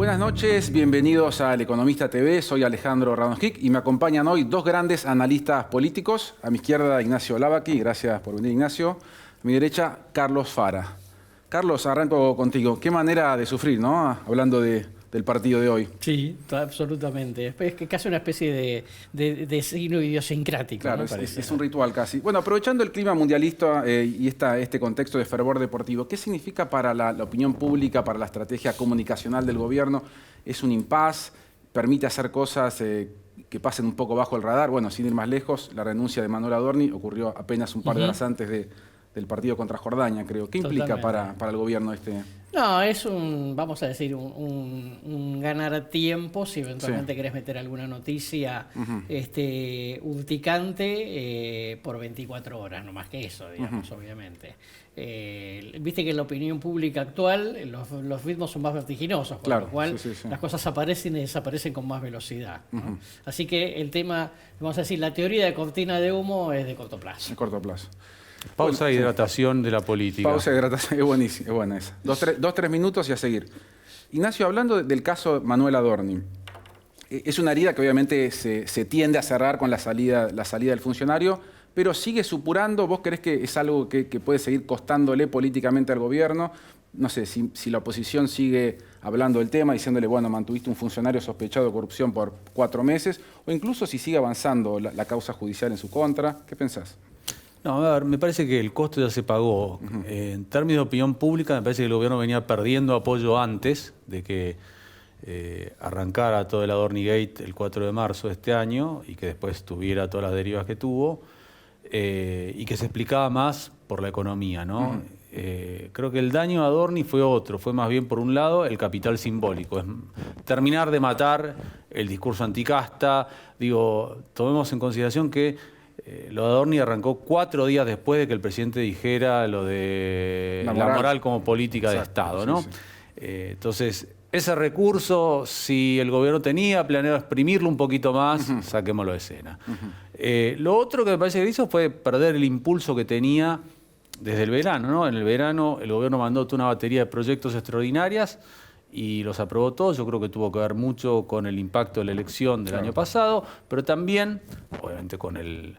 Buenas noches, bienvenidos a El Economista TV. Soy Alejandro Radonjic y me acompañan hoy dos grandes analistas políticos. A mi izquierda, Ignacio Lavaki. Gracias por venir, Ignacio. A mi derecha, Carlos Fara. Carlos, arranco contigo. Qué manera de sufrir, ¿no? Hablando del partido de hoy. Sí, absolutamente. Es que casi una especie de signo idiosincrático. Claro, ¿no? es un ritual casi. Bueno, aprovechando el clima mundialista y este contexto de fervor deportivo, ¿qué significa para la opinión pública, para la estrategia comunicacional del gobierno? ¿Es un impas? ¿Permite hacer cosas que pasen un poco bajo el radar? Bueno, sin ir más lejos, la renuncia de Manuel Adorni ocurrió apenas un par de horas antes del partido contra Jordania, creo. ¿Qué implica para el gobierno este? No, es vamos a decir, un ganar tiempo si eventualmente querés meter alguna noticia urticante por 24 horas, no más que eso, digamos, obviamente. Viste que en la opinión pública actual los ritmos son más vertiginosos, por lo cual las cosas aparecen y desaparecen con más velocidad, ¿no? Así que el tema, vamos a decir, la teoría de cortina de humo es de corto plazo. De corto plazo. Pausa de hidratación de la política. Pausa de hidratación, es buenísima, es buena esa. Tres minutos y a seguir. Ignacio, hablando del caso Manuel Adorni, es una herida que obviamente se tiende a cerrar con la salida del funcionario, pero sigue supurando. ¿Vos creés que es algo que puede seguir costándole políticamente al gobierno? No sé, si la oposición sigue hablando del tema, diciéndole, bueno, mantuviste un funcionario sospechado de corrupción por 4 meses, o incluso si sigue avanzando la causa judicial en su contra. ¿Qué pensás? No, a ver, me parece que el costo ya se pagó. En términos de opinión pública, me parece que el gobierno venía perdiendo apoyo antes de que arrancara todo el Adorni Gate el 4 de marzo de este año y que después tuviera todas las derivas que tuvo y que se explicaba más por la economía, ¿no? Creo que el daño a Adorni fue otro, fue más bien por un lado el capital simbólico, es terminar de matar el discurso anticasta. Digo, tomemos en consideración que lo de Adorni arrancó 4 días después de que el presidente dijera lo de la moral como política de Estado, ¿no? Entonces, ese recurso, si el gobierno tenía planeado exprimirlo un poquito más, saquémoslo de escena. Lo otro que me parece que hizo fue perder el impulso que tenía desde el verano, ¿no? En el verano el gobierno mandó toda una batería de proyectos extraordinarias y los aprobó todos. Yo creo que tuvo que ver mucho con el impacto de la elección del año pasado, pero también, obviamente, con el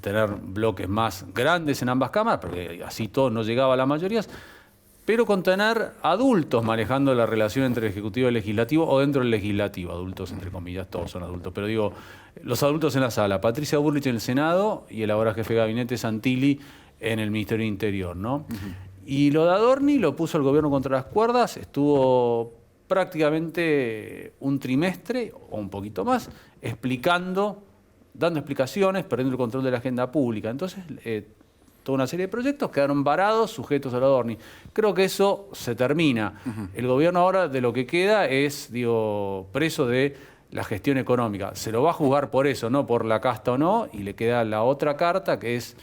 tener bloques más grandes en ambas cámaras, porque así todo no llegaba a las mayorías, pero con tener adultos manejando la relación entre el Ejecutivo y el Legislativo, o dentro del Legislativo, adultos entre comillas, todos son adultos, pero digo, los adultos en la sala, Patricia Bullrich en el Senado y el ahora jefe de gabinete Santilli en el Ministerio del Interior, ¿no? Y lo de Adorni lo puso el gobierno contra las cuerdas, estuvo prácticamente un trimestre o un poquito más dando explicaciones, perdiendo el control de la agenda pública. Entonces, toda una serie de proyectos quedaron varados, sujetos al Adorni. Creo que eso se termina. El gobierno ahora de lo que queda es, preso de la gestión económica. Se lo va a juzgar por eso, no por la casta o no, y le queda la otra carta, que es,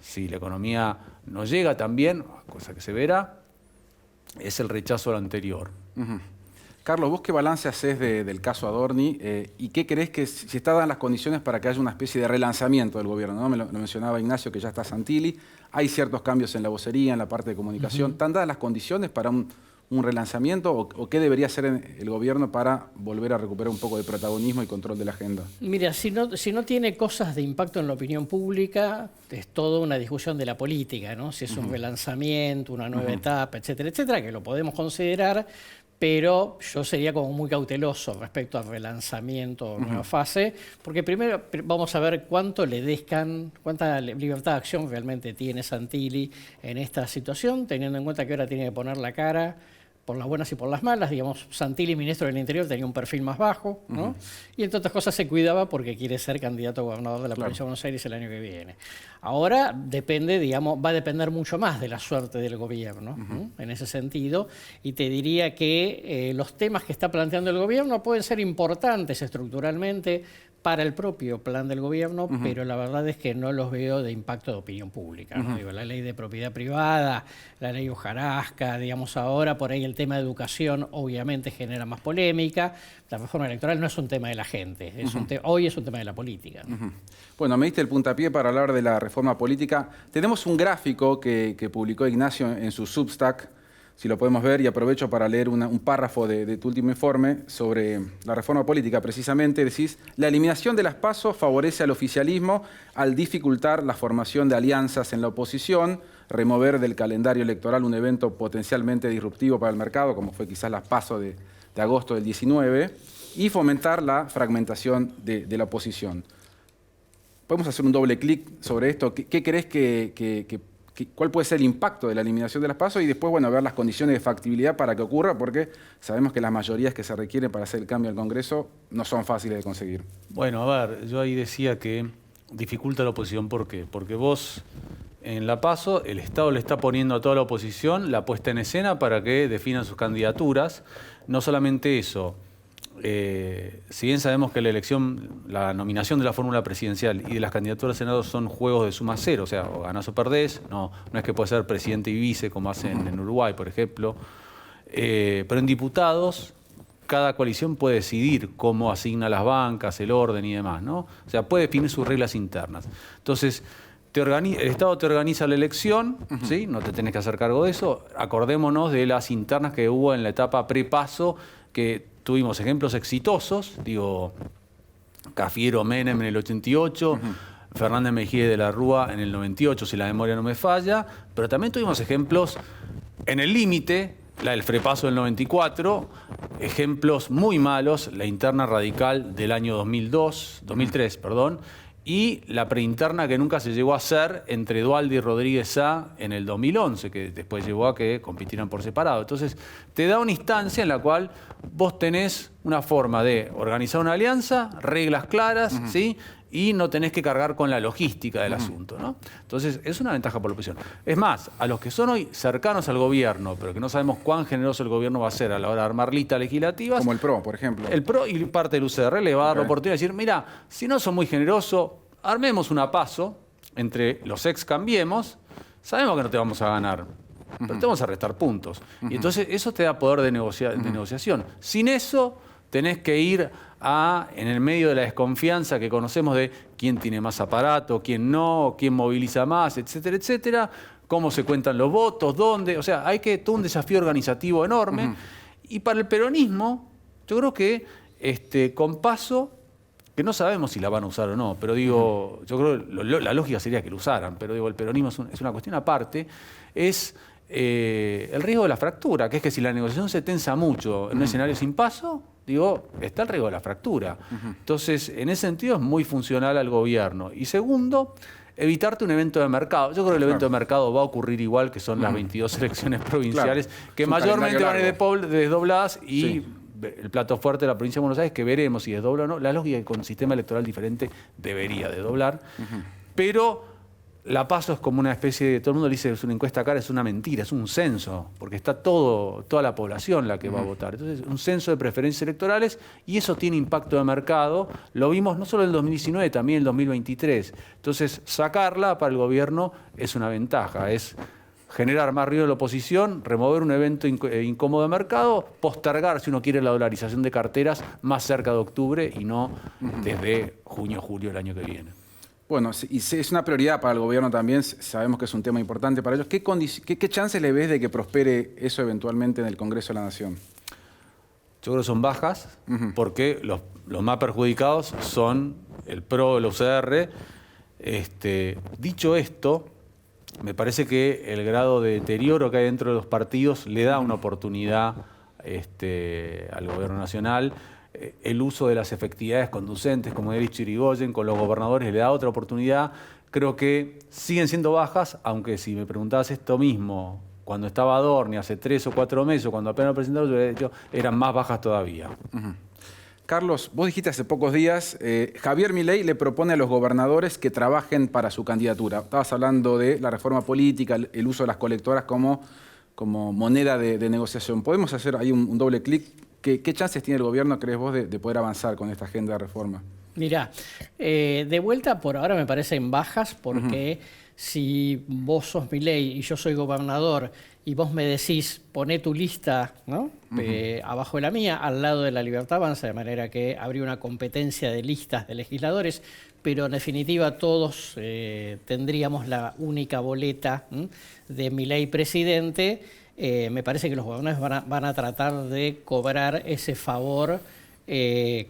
si la economía no llega también, cosa que se verá, es el rechazo a lo anterior. Carlos, ¿vos qué balance hacés del caso Adorni y qué creés que si están dadas las condiciones para que haya una especie de relanzamiento del gobierno, ¿no? Lo mencionaba Ignacio, que ya está Santilli, hay ciertos cambios en la vocería, en la parte de comunicación. ¿Están dadas las condiciones para un relanzamiento o qué debería hacer el gobierno para volver a recuperar un poco de protagonismo y control de la agenda? Mira, si no tiene cosas de impacto en la opinión pública, es toda una discusión de la política, ¿no? Si es un relanzamiento, una nueva etapa, etcétera, etcétera, que lo podemos considerar, pero yo sería como muy cauteloso respecto al relanzamiento o nueva fase, porque primero vamos a ver cuánta libertad de acción realmente tiene Santilli en esta situación, teniendo en cuenta que ahora tiene que poner la cara por las buenas y por las malas. Digamos, Santilli, ministro del Interior, tenía un perfil más bajo, ¿no? Y entre otras cosas se cuidaba porque quiere ser candidato a gobernador de la provincia de Buenos Aires el año que viene. Ahora va a depender mucho más de la suerte del gobierno, ¿no? En ese sentido, y te diría que los temas que está planteando el gobierno pueden ser importantes estructuralmente para el propio plan del gobierno, pero la verdad es que no los veo de impacto de opinión pública, ¿no? Digo, la ley de propiedad privada, la ley hojarasca, digamos ahora, por ahí el tema de educación obviamente genera más polémica. La reforma electoral no es un tema de la gente, hoy es un tema de la política, ¿no? Bueno, me diste el puntapié para hablar de la reforma política. Tenemos un gráfico que publicó Ignacio en su Substack, si lo podemos ver, y aprovecho para leer un párrafo de tu último informe sobre la reforma política. Precisamente decís, la eliminación de las PASO favorece al oficialismo al dificultar la formación de alianzas en la oposición, remover del calendario electoral un evento potencialmente disruptivo para el mercado, como fue quizás las PASO de agosto del 19, y fomentar la fragmentación de la oposición. ¿Podemos hacer un doble clic sobre esto? ¿Qué crees cuál puede ser el impacto de la eliminación de las PASO? Y después, bueno, ver las condiciones de factibilidad para que ocurra, porque sabemos que las mayorías que se requieren para hacer el cambio al Congreso no son fáciles de conseguir. Bueno, a ver, yo ahí decía que dificulta la oposición. ¿Por qué? Porque vos, en la PASO, el Estado le está poniendo a toda la oposición la puesta en escena para que definan sus candidaturas. No solamente eso, si bien sabemos que la nominación de la fórmula presidencial y de las candidaturas a Senado son juegos de suma cero, o sea, o ganás o perdés, no es que puede ser presidente y vice como hacen en Uruguay, por ejemplo, pero en diputados cada coalición puede decidir cómo asigna las bancas, el orden y demás, ¿no? O sea, puede definir sus reglas internas. Entonces, el Estado te organiza la elección, ¿sí? No te tenés que hacer cargo de eso. Acordémonos de las internas que hubo en la etapa pre-PASO, que tuvimos ejemplos exitosos, digo, Cafiero Menem en el 88, Fernández Mejía de la Rúa en el 98, si la memoria no me falla, pero también tuvimos ejemplos en el límite, la del frepaso del 94, ejemplos muy malos, la interna radical del año 2003, y la preinterna que nunca se llegó a hacer entre Duhalde y Rodríguez Sá en el 2011, que después llevó a que compitieran por separado. Entonces, te da una instancia en la cual vos tenés una forma de organizar una alianza, reglas claras, ¿sí? Y no tenés que cargar con la logística del asunto, ¿no? Entonces, es una ventaja por la oposición. Es más, a los que son hoy cercanos al gobierno, pero que no sabemos cuán generoso el gobierno va a ser a la hora de armar listas legislativas. Como el PRO, por ejemplo. El PRO y parte del UCR le va a dar la oportunidad de decir, mira, si no son muy generosos, armemos una PASO entre los ex Cambiemos, sabemos que no te vamos a ganar, pero te vamos a restar puntos. Y entonces eso te da poder de negociación. Sin eso, tenés que ir en el medio de la desconfianza que conocemos de quién tiene más aparato, quién no, quién moviliza más, etcétera, etcétera, cómo se cuentan los votos, dónde. O sea, hay todo un desafío organizativo enorme. Y para el peronismo, yo creo que con PASO, que no sabemos si la van a usar o no, pero digo, yo creo que la lógica sería que lo usaran, pero digo, el peronismo es una cuestión aparte, es el riesgo de la fractura, que es que si la negociación se tensa mucho en un escenario sin PASO, digo, está el riesgo de la fractura. Entonces, en ese sentido es muy funcional al gobierno. Y segundo, evitarte un evento de mercado. Yo creo que el evento de mercado va a ocurrir igual que son las 22 elecciones provinciales, que mayormente van a ir desdobladas y el plato fuerte de la provincia de Buenos Aires, que veremos si desdobla o no. La lógica es que con un sistema electoral diferente debería desdoblar. Pero la PASO es como una especie de, todo el mundo dice que es una encuesta cara, es una mentira, es un censo, porque está toda la población la que va a votar. Entonces, un censo de preferencias electorales, y eso tiene impacto de mercado. Lo vimos no solo en el 2019, también en el 2023. Entonces, sacarla para el gobierno es una ventaja, es generar más ruido de la oposición, remover un evento incómodo de mercado, postergar, si uno quiere, la dolarización de carteras más cerca de octubre y no desde junio o julio del año que viene. Bueno, y es una prioridad para el gobierno también, sabemos que es un tema importante para ellos. ¿Qué chances le ves de que prospere eso eventualmente en el Congreso de la Nación? Yo creo que son bajas, porque los más perjudicados son el PRO, el UCR. Dicho esto, me parece que el grado de deterioro que hay dentro de los partidos le da una oportunidad al gobierno nacional. El uso de las efectividades conducentes, como he dicho Irigoyen, con los gobernadores le da otra oportunidad. Creo que siguen siendo bajas, aunque si me preguntabas esto mismo cuando estaba Adorni hace 3 o 4 meses, cuando apenas lo presentaron, yo hubiera dicho, eran más bajas todavía. Carlos, vos dijiste hace pocos días, Javier Milei le propone a los gobernadores que trabajen para su candidatura. Estabas hablando de la reforma política, el uso de las colectoras como moneda de negociación. ¿Podemos hacer ahí un doble clic? ¿Qué chances tiene el gobierno, crees vos, de poder avanzar con esta agenda de reforma? Mirá, de vuelta por ahora me parecen bajas, porque si vos sos Milei y yo soy gobernador y vos me decís, poné tu lista, ¿no? Abajo de la mía, al lado de la Libertad Avanza, de manera que habría una competencia de listas de legisladores, pero en definitiva todos tendríamos la única boleta de Milei presidente. me parece que los gobernadores van a tratar de cobrar ese favor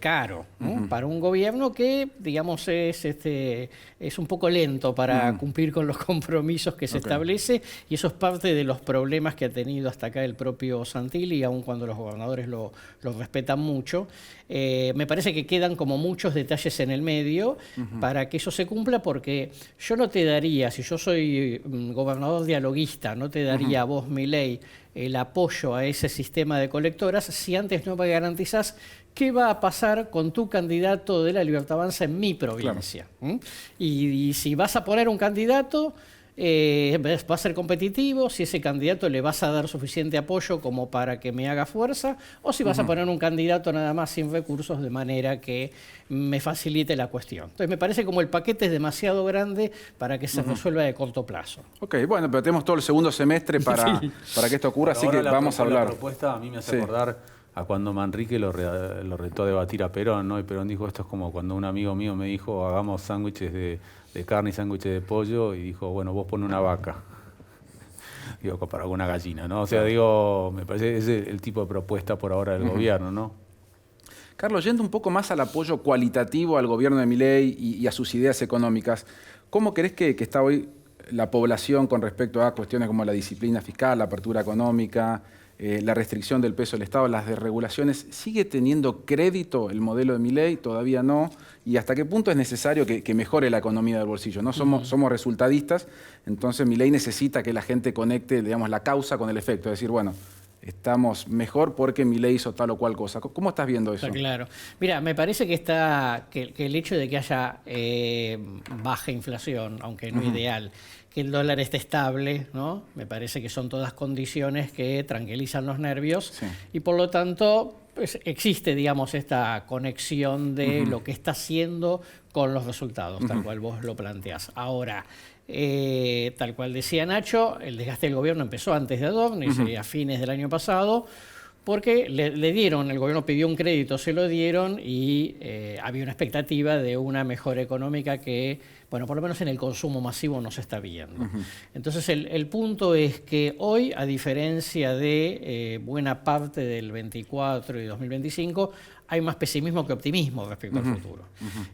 caro, ¿no? Para un gobierno que, digamos, es un poco lento para cumplir con los compromisos que se establece, y eso es parte de los problemas que ha tenido hasta acá el propio Santilli, aun cuando los gobernadores lo respetan mucho. Me parece que quedan como muchos detalles en el medio para que eso se cumpla, porque yo no te daría, si yo soy gobernador dialoguista, no te daría a vos, Milei, el apoyo a ese sistema de colectoras si antes no me garantizás qué va a pasar con tu candidato de la Libertad Avanza en mi provincia. Claro. Y si vas a poner un candidato, va a ser competitivo, si ese candidato le vas a dar suficiente apoyo como para que me haga fuerza, o si vas a poner un candidato nada más sin recursos de manera que me facilite la cuestión. Entonces me parece como el paquete es demasiado grande para que se resuelva de corto plazo. Ok, bueno, pero tenemos todo el segundo semestre para que esto ocurra, así que vamos a hablar. La propuesta a mí me hace acordar a cuando Manrique lo retó a debatir a Perón, ¿no? Y Perón dijo, esto es como cuando un amigo mío me dijo, hagamos sándwiches de carne y sándwiches de pollo, y dijo, bueno, vos pon una vaca. Digo, para alguna gallina, ¿no? O sea, digo, me parece ese es el tipo de propuesta por ahora del gobierno, ¿no? Carlos, yendo un poco más al apoyo cualitativo al gobierno de Milei y a sus ideas económicas, ¿cómo crees que está hoy la población con respecto a cuestiones como la disciplina fiscal, la apertura económica, la restricción del peso del Estado, las desregulaciones? ¿Sigue teniendo crédito el modelo de Milei? Todavía no. ¿Y hasta qué punto es necesario que mejore la economía del bolsillo? ¿No? Somos resultadistas, entonces Milei necesita que la gente conecte, digamos, la causa con el efecto. Es decir, bueno, estamos mejor porque Milei hizo tal o cual cosa. ¿Cómo estás viendo eso? Está claro. Mira, me parece que el hecho de que haya baja inflación, aunque no ideal, que el dólar esté estable, ¿no? Me parece que son todas condiciones que tranquilizan los nervios, y por lo tanto pues, existe, digamos, esta conexión de lo que está haciendo con los resultados, tal cual vos lo planteás. Ahora, tal cual decía Nacho, el desgaste del gobierno empezó antes de Adorni, a fines del año pasado, porque le dieron, el gobierno pidió un crédito, se lo dieron, y había una expectativa de una mejora económica que, bueno, por lo menos en el consumo masivo no se está viendo. Entonces el punto es que hoy, a diferencia de buena parte del 24 y 2025, hay más pesimismo que optimismo respecto al futuro.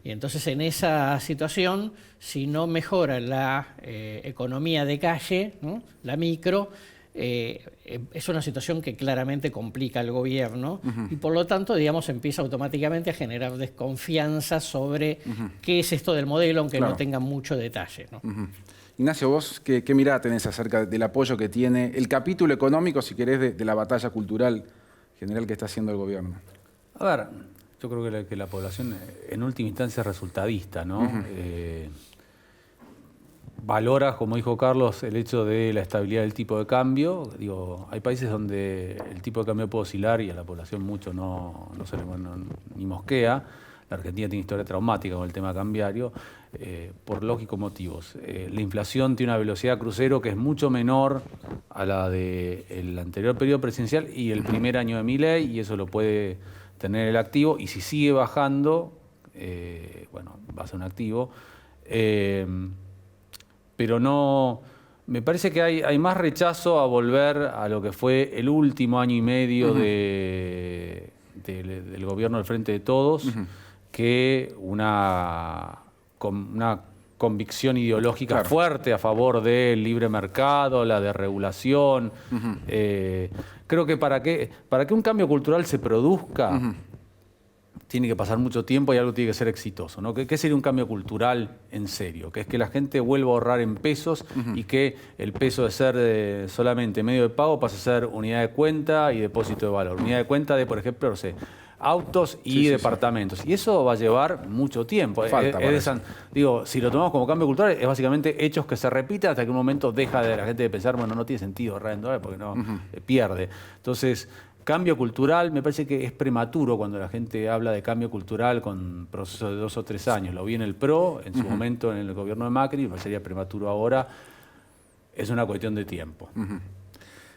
Y entonces en esa situación, si no mejora la economía de calle, ¿no? La micro, es una situación que claramente complica al gobierno, y por lo tanto, digamos, empieza automáticamente a generar desconfianza sobre qué es esto del modelo, aunque no tenga mucho detalle, ¿no? Ignacio, vos, ¿qué mirada tenés acerca del apoyo que tiene el capítulo económico, si querés, de la batalla cultural general que está haciendo el gobierno? A ver, yo creo que la población en última instancia es resultadista, ¿no? Valora, como dijo Carlos, el hecho de la estabilidad del tipo de cambio. Digo, hay países donde el tipo de cambio puede oscilar y a la población mucho no se le ni mosquea. La Argentina tiene historia traumática con el tema cambiario, por lógicos motivos. La inflación tiene una velocidad crucero que es mucho menor a la del anterior periodo presidencial y el primer año de Milei, y eso lo puede tener el activo, y si sigue bajando, bueno, va a ser un activo. Pero no, me parece que hay más rechazo a volver a lo que fue el último año y medio del gobierno del Frente de Todos, que una convicción ideológica fuerte a favor del libre mercado, la desregulación. Creo que para que un cambio cultural se produzca, tiene que pasar mucho tiempo y algo tiene que ser exitoso, ¿no? ¿Qué sería un cambio cultural en serio? Que es que la gente vuelva a ahorrar en pesos y que el peso de ser solamente medio de pago pase a ser unidad de cuenta y depósito de valor. Unidad de cuenta de, por ejemplo, no sé, autos y departamentos. Y eso va a llevar mucho tiempo. Digo, si lo tomamos como cambio cultural, es básicamente hechos que se repiten hasta que un momento deja de la gente de pensar, bueno, no tiene sentido ahorrar en dólares porque no pierde. Entonces, cambio cultural, me parece que es prematuro cuando la gente habla de cambio cultural con procesos de 2 o 3 años. Lo vi en el PRO, en su momento en el gobierno de Macri, me sería prematuro ahora. Es una cuestión de tiempo.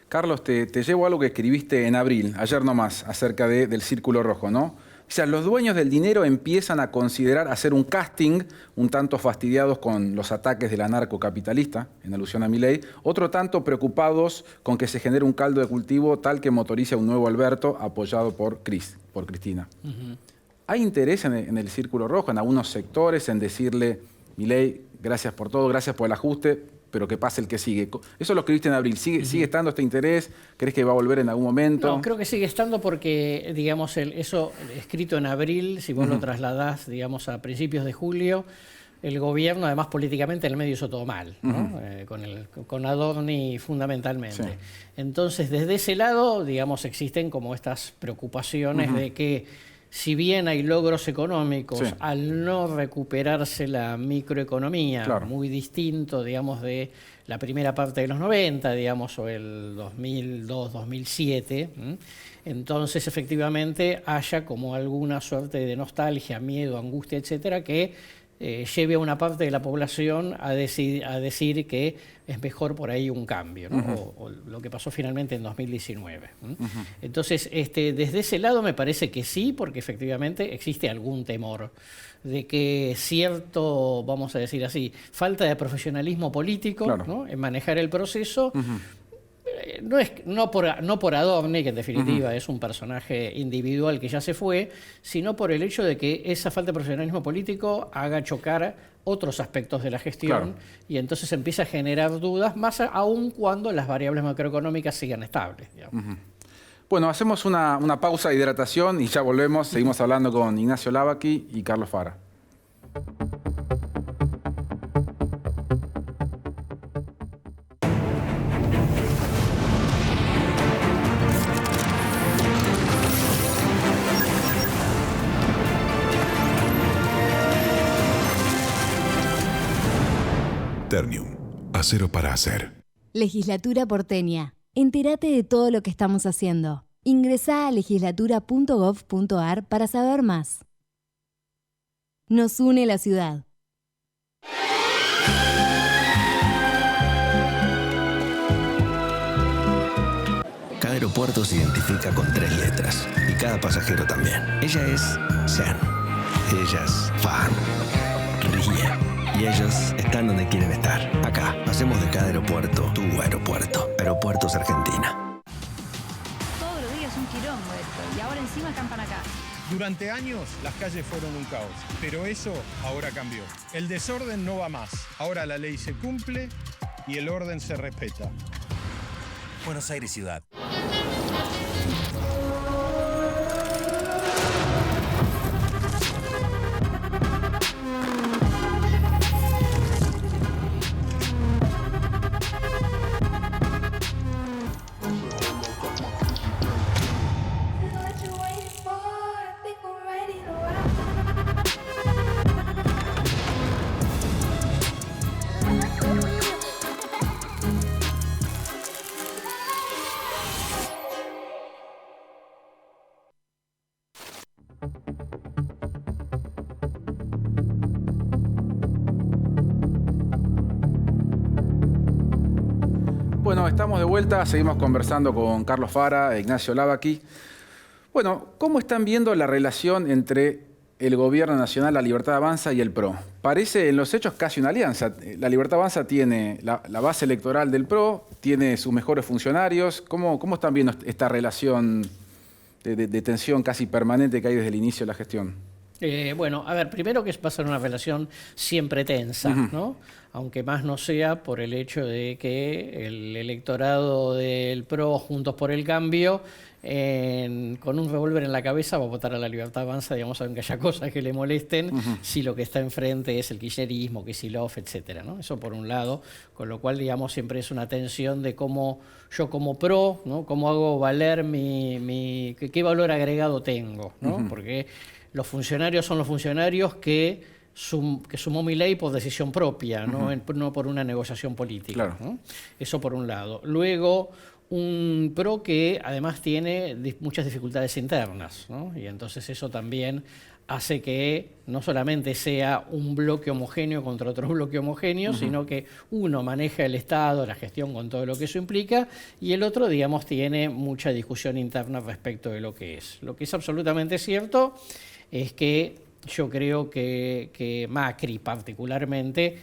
Carlos, te llevo algo que escribiste en abril, ayer nomás, acerca del Círculo Rojo, ¿no? O sea, los dueños del dinero empiezan a considerar hacer un casting un tanto fastidiados con los ataques de la narcocapitalista, en alusión a Milei, otro tanto preocupados con que se genere un caldo de cultivo tal que motorice a un nuevo Alberto apoyado por Cristina. ¿Hay interés en el Círculo Rojo, en algunos sectores, en decirle, Milei, gracias por todo, gracias por el ajuste, pero que pase el que sigue? Eso lo escribiste en abril. ¿Sigue estando este interés? ¿Crees que va a volver en algún momento? No, creo que sigue estando porque, digamos, eso escrito en abril, si vos lo trasladás, digamos, a principios de julio, el gobierno, además políticamente, en el medio hizo todo mal, ¿no? Con Adorni fundamentalmente. Sí. Entonces, desde ese lado, digamos, existen como estas preocupaciones de que, si bien hay logros económicos, al no recuperarse la microeconomía, muy distinto, digamos, de la primera parte de los 90, digamos, o el 2002, 2007, entonces efectivamente haya como alguna suerte de nostalgia, miedo, angustia, etcétera, que lleve a una parte de la población a decir que es mejor por ahí un cambio, ¿no? O lo que pasó finalmente en 2019. Entonces, desde ese lado me parece que sí, porque efectivamente existe algún temor de que cierto, vamos a decir así, falta de profesionalismo político, ¿no? En manejar el proceso. No por Adorni, que en definitiva es un personaje individual que ya se fue, sino por el hecho de que esa falta de profesionalismo político haga chocar otros aspectos de la gestión y entonces empieza a generar dudas, más aún cuando las variables macroeconómicas sigan estables. Bueno, hacemos una pausa de hidratación y ya volvemos. Seguimos hablando con Ignacio Lavaki y Carlos Fara. Ternium, acero para hacer. Legislatura porteña. Entérate de todo lo que estamos haciendo. Ingresá a legislatura.gov.ar para saber más. Nos une la ciudad. Cada aeropuerto se identifica con 3 letras y cada pasajero también. Ella es Zen. Ella es Fan. Ríe. Y ellos están donde quieren estar. Acá, hacemos de cada aeropuerto tu aeropuerto. Aeropuertos Argentina. Todos los días un quilombo esto, y ahora encima acampan acá. Durante años las calles fueron un caos, pero eso ahora cambió. El desorden no va más. Ahora la ley se cumple y el orden se respeta. Buenos Aires Ciudad. Bueno, estamos de vuelta, seguimos conversando con Carlos Fara e Ignacio Lavaki. Bueno, ¿cómo están viendo la relación entre el Gobierno Nacional, La Libertad Avanza y el PRO? Parece en los hechos casi una alianza. La Libertad Avanza tiene la base electoral del PRO, tiene sus mejores funcionarios. ¿Cómo están viendo esta relación de tensión casi permanente que hay desde el inicio de la gestión? Bueno, a ver, primero que va a ser una relación siempre tensa, ¿no? Aunque más no sea por el hecho de que el electorado del PRO, Juntos por el Cambio, con un revólver en la cabeza va a votar a La Libertad Avanza, digamos, aunque haya cosas que le molesten, si lo que está enfrente es el kirchnerismo, Kicillof, etcétera, ¿no? Eso por un lado, con lo cual, digamos, siempre es una tensión de cómo yo como PRO, ¿no? Cómo hago valer qué valor agregado tengo, ¿no? Porque los funcionarios son los funcionarios que sumó Milei por decisión propia, no por una negociación política. Claro. ¿no? Eso por un lado. Luego, un PRO que además tiene muchas dificultades internas, ¿no? Y entonces eso también hace que no solamente sea un bloque homogéneo contra otro bloque homogéneo, sino que uno maneja el Estado, la gestión con todo lo que eso implica, y el otro, digamos, tiene mucha discusión interna respecto de lo que es. Lo que es absolutamente cierto es que yo creo que Macri particularmente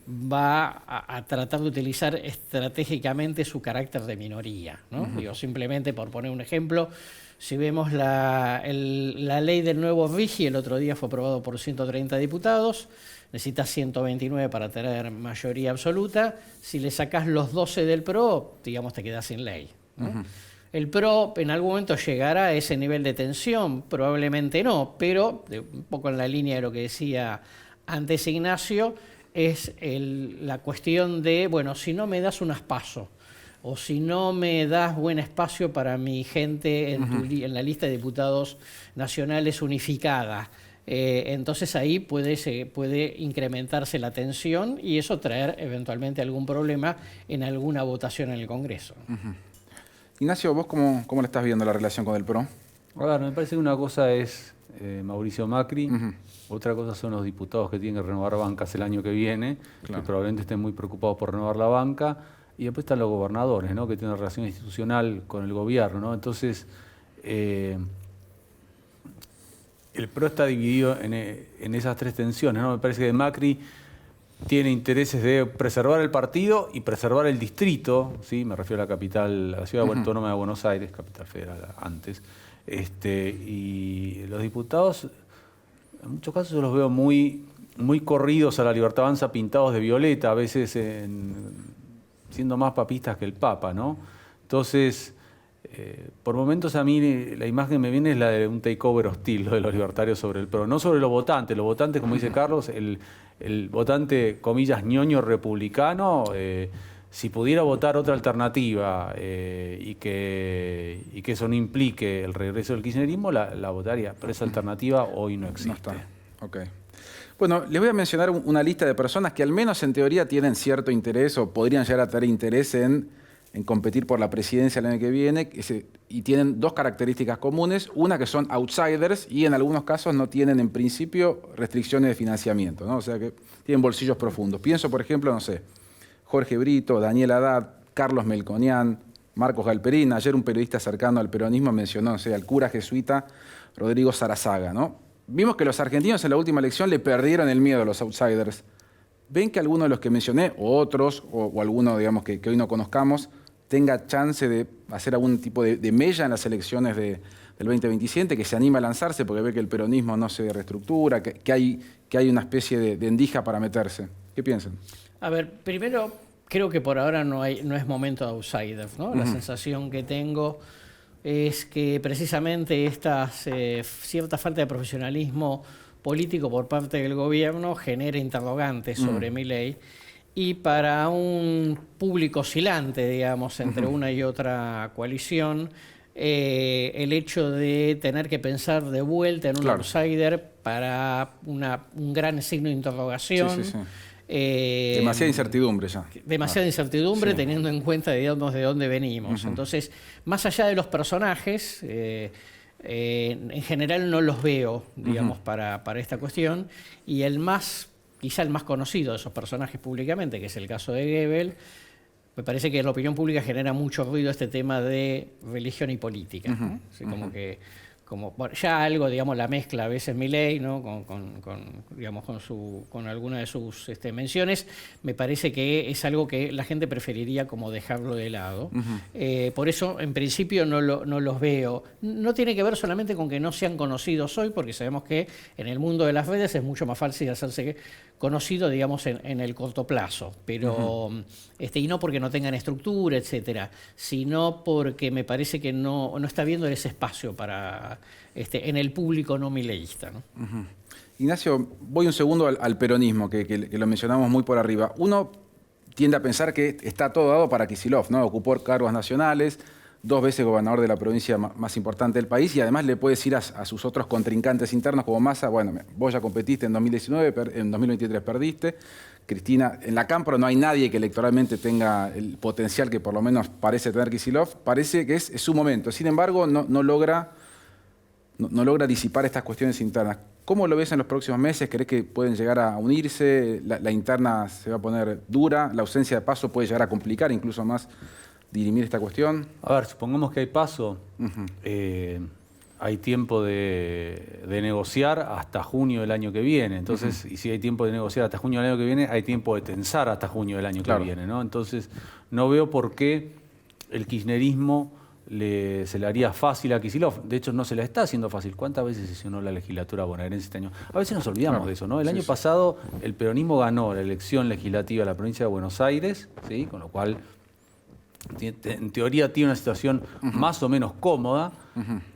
va a tratar de utilizar estratégicamente su carácter de minoría, ¿no? Digo, simplemente por poner un ejemplo, si vemos la ley del nuevo RIGI, el otro día fue aprobado por 130 diputados, necesitas 129 para tener mayoría absoluta. Si le sacás los 12 del PRO, digamos, te quedás sin ley, ¿no? El PRO en algún momento llegará a ese nivel de tensión, probablemente no, pero un poco en la línea de lo que decía antes Ignacio, es la cuestión de, bueno, si no me das unas PASO, o si no me das buen espacio para mi gente en la lista de diputados nacionales unificada, entonces ahí puede incrementarse la tensión y eso traer eventualmente algún problema en alguna votación en el Congreso. Ignacio, ¿vos cómo le estás viendo la relación con el PRO? A ver, me parece que una cosa es Mauricio Macri, otra cosa son los diputados que tienen que renovar bancas el año que viene, que probablemente estén muy preocupados por renovar la banca, y después están los gobernadores, ¿no? Que tienen una relación institucional con el gobierno, ¿no? Entonces, el PRO está dividido en esas tres tensiones, ¿no? Me parece que Macri tiene intereses de preservar el partido y preservar el distrito, ¿sí? Me refiero a la capital, a la ciudad autónoma de Buenos Aires, capital federal antes. Y los diputados, en muchos casos yo los veo muy corridos a la Libertad Avanza, pintados de violeta, a veces siendo más papistas que el Papa, ¿no? Entonces, por momentos a mí la imagen que me viene es la de un takeover hostil, lo de los libertarios sobre el PRO, no sobre los votantes, como dice Carlos, el votante, comillas, ñoño republicano, si pudiera votar otra alternativa y que eso no implique el regreso del kirchnerismo, la votaría. Pero esa alternativa hoy no existe. No está. Okay. Bueno, les voy a mencionar una lista de personas que al menos en teoría tienen cierto interés o podrían llegar a tener interés en competir por la presidencia el año que viene y tienen dos características comunes. Una, que son outsiders y en algunos casos no tienen en principio restricciones de financiamiento, ¿no? O sea que tienen bolsillos profundos. Pienso, por ejemplo, no sé, Jorge Brito, Daniel Haddad, Carlos Melconian, Marcos Galperín. Ayer un periodista cercano al peronismo mencionó, no sé, al cura jesuita Rodrigo Sarazaga, ¿no? Vimos que los argentinos en la última elección le perdieron el miedo a los outsiders. ¿Ven que alguno de los que mencioné, o otros, o alguno, digamos, que hoy no conozcamos, tenga chance de hacer algún tipo de mella en las elecciones del 2027, que se anima a lanzarse porque ve que el peronismo no se reestructura, que hay una especie de endija para meterse? ¿Qué piensan? A ver, primero, creo que por ahora no es momento de outsiders, ¿no? La sensación que tengo es que precisamente esta cierta falta de profesionalismo político por parte del gobierno genera interrogantes sobre Milei. Y para un público oscilante, digamos, entre una y otra coalición, el hecho de tener que pensar de vuelta en un outsider para un gran signo de interrogación. Demasiada incertidumbre ya. Demasiada incertidumbre teniendo en cuenta, digamos, de dónde venimos. Entonces, más allá de los personajes, en general no los veo, digamos, para esta cuestión. Y quizá el más conocido de esos personajes públicamente, que es el caso de Goebbels, me parece que en la opinión pública genera mucho ruido este tema de religión y política, ¿no? Así bueno, ya algo, digamos, la mezcla a veces Milei, ¿no? con alguna de sus menciones, me parece que es algo que la gente preferiría como dejarlo de lado. Por eso, en principio, no los veo. No tiene que ver solamente con que no sean conocidos hoy, porque sabemos que en el mundo de las redes es mucho más fácil hacerse conocido, digamos, en el corto plazo, pero y no porque no tengan estructura, etcétera, sino porque me parece que no está viendo ese espacio para en el público no mileísta, ¿no? Ignacio, voy un segundo al peronismo, que lo mencionamos muy por arriba. Uno tiende a pensar que está todo dado para Kicillof, ¿no? Ocupó cargos nacionales, 2 veces gobernador de la provincia más importante del país, y además le puede decir a sus otros contrincantes internos como Massa, bueno, vos ya competiste en 2019, en 2023 perdiste, Cristina, en la Cámpora no hay nadie que electoralmente tenga el potencial que por lo menos parece tener Kicillof. Parece que es su momento. Sin embargo, no logra disipar estas cuestiones internas. ¿Cómo lo ves en los próximos meses? ¿Crees que pueden llegar a unirse? La interna se va a poner dura. La ausencia de Paso puede llegar a complicar incluso más dirimir esta cuestión. A ver, supongamos que hay Paso. Hay tiempo de negociar hasta junio del año que viene. Entonces, y si hay tiempo de negociar hasta junio del año que viene, hay tiempo de tensar hasta junio del año que viene, ¿no? Entonces, no veo por qué el kirchnerismo se le haría fácil a Kicillof. De hecho, no se le está haciendo fácil. ¿Cuántas veces sesionó la legislatura bonaerense este año? A veces nos olvidamos de eso, ¿no? El año pasado el peronismo ganó la elección legislativa de la provincia de Buenos Aires, ¿sí? Con lo cual, en teoría, tiene una situación más o menos cómoda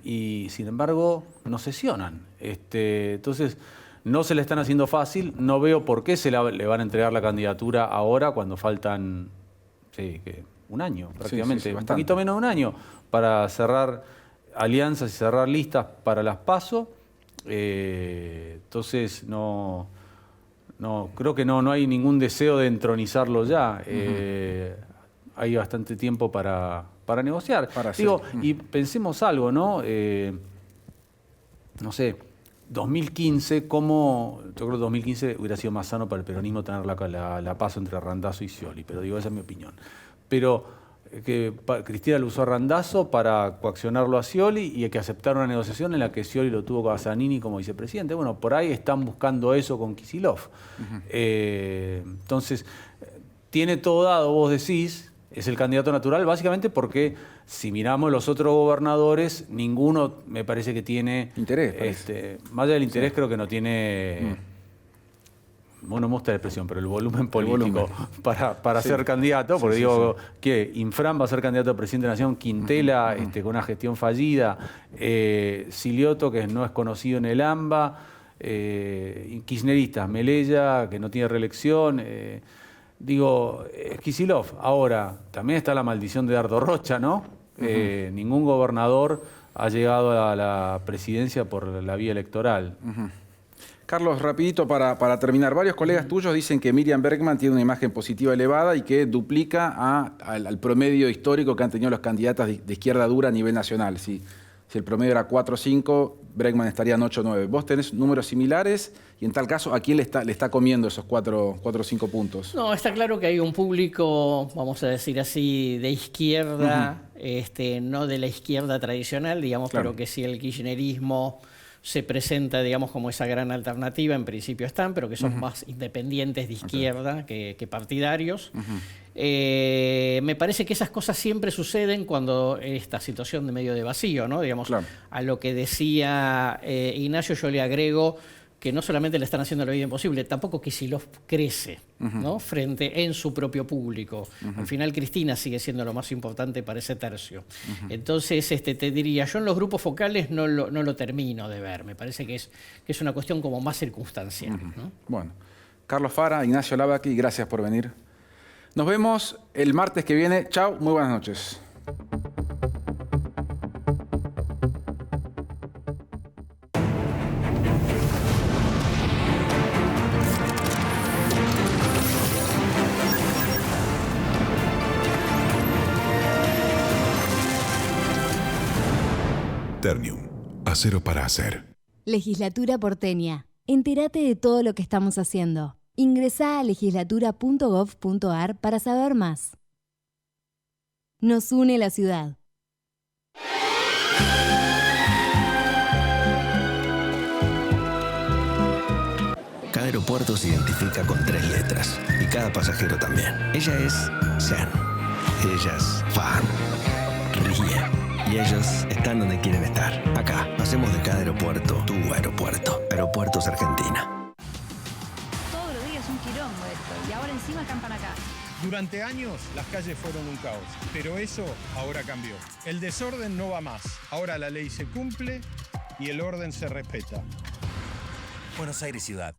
y, sin embargo, no sesionan. Entonces, no se le están haciendo fácil. No veo por qué le van a entregar la candidatura ahora cuando faltan un año, prácticamente, un poquito menos de un año, para cerrar alianzas y cerrar listas para las PASO. Entonces, creo que no hay ningún deseo de entronizarlo ya. Hay bastante tiempo para negociar. Y pensemos algo, ¿no? No sé, 2015, yo creo que 2015 hubiera sido más sano para el peronismo tener la PASO entre Randazzo y Scioli, pero esa es mi opinión. Pero que Cristina lo usó a Randazzo para coaccionarlo a Scioli y hay que aceptar una negociación en la que Scioli lo tuvo con Zanini como vicepresidente. Bueno, por ahí están buscando eso con Kicillof. Entonces, tiene todo dado, vos decís, es el candidato natural, básicamente porque si miramos los otros gobernadores, ninguno me parece que tiene interés. Más allá del interés, creo que no tiene... Bueno, no me gusta la expresión, pero el volumen político para ser candidato, porque digo, que Infran va a ser candidato a presidente de la Nación, Quintela con una gestión fallida, Silioto, que no es conocido en el AMBA, kirchneristas, Melella, que no tiene reelección, Kicillof. Ahora, también está la maldición de Dardo Rocha, ¿no? Ningún gobernador ha llegado a la presidencia por la vía electoral. Carlos, rapidito para terminar. Varios colegas tuyos dicen que Miriam Bregman tiene una imagen positiva elevada y que duplica al promedio histórico que han tenido los candidatos de izquierda dura a nivel nacional. Si el promedio era 4 o 5, Bregman estaría en 8 o 9. ¿Vos tenés números similares? Y en tal caso, ¿a quién le está comiendo esos 4 o 5 puntos? No, está claro que hay un público, vamos a decir así, de izquierda, no de la izquierda tradicional, digamos, pero que si el kirchnerismo se presenta, digamos, como esa gran alternativa, en principio están, pero que son más independientes de izquierda que partidarios. Me parece que esas cosas siempre suceden cuando esta situación de medio de vacío, ¿no? Digamos, a lo que decía Ignacio, yo le agrego que no solamente le están haciendo la vida imposible, tampoco Kicillof crece, ¿no? en su propio público. Al final Cristina sigue siendo lo más importante para ese tercio. Entonces, te diría, yo en los grupos focales no lo termino de ver. Me parece que es una cuestión como más circunstancial, ¿no? Bueno, Carlos Fara, Ignacio Lavaki, gracias por venir. Nos vemos el martes que viene. Chao, muy buenas noches. Ternium. Acero para hacer. Legislatura porteña. Entérate de todo lo que estamos haciendo. Ingresá a legislatura.gov.ar para saber más. Nos une la ciudad. Cada aeropuerto se identifica con 3 letras y cada pasajero también. Ella es Sean. Ella es Fan. Ríe. Y ellos están donde quieren estar. Acá, hacemos de cada aeropuerto tu aeropuerto. Aeropuertos Argentina. Todos los días un quilombo esto. Y ahora encima acampan acá. Durante años las calles fueron un caos, pero eso ahora cambió. El desorden no va más. Ahora la ley se cumple y el orden se respeta. Buenos Aires Ciudad.